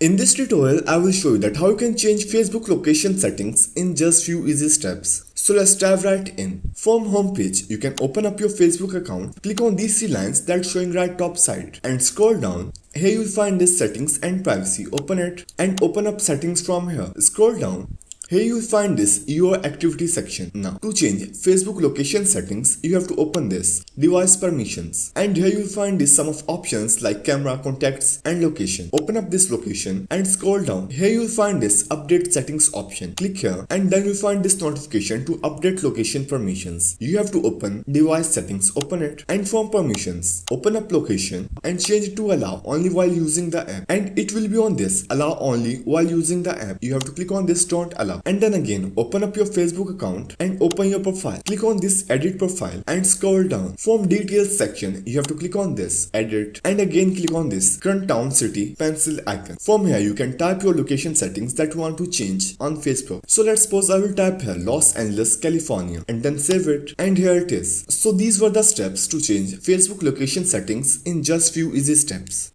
In this tutorial, I will show you that how you can change Facebook location settings in just few easy steps. So let's dive right in. From homepage, you can open up your Facebook account, click on these three lines that's showing right top side and scroll down. Here you'll find this settings and privacy. Open it and open up settings from here. Scroll down. Here you will find this your activity section. Now to change Facebook location settings, you have to open this device permissions, and here you will find this sum of options like camera, contacts and location. Open up this location and scroll down. Here you will find this update settings option. Click here and then you will find this notification to update location permissions. You have to open device settings, open it, and from permissions open up location and change it to allow only while using the app, and it will be on this allow only while using the app. You have to click on this don't allow. And then again open up your Facebook account and open your profile. Click on this edit profile and scroll down. From details section you have to click on this edit and again click on this current town city pencil icon. From here you can type your location settings that you want to change on Facebook. So let's suppose I will type here Los Angeles, California, and then save it, and here it is. So these were the steps to change Facebook location settings in just few easy steps.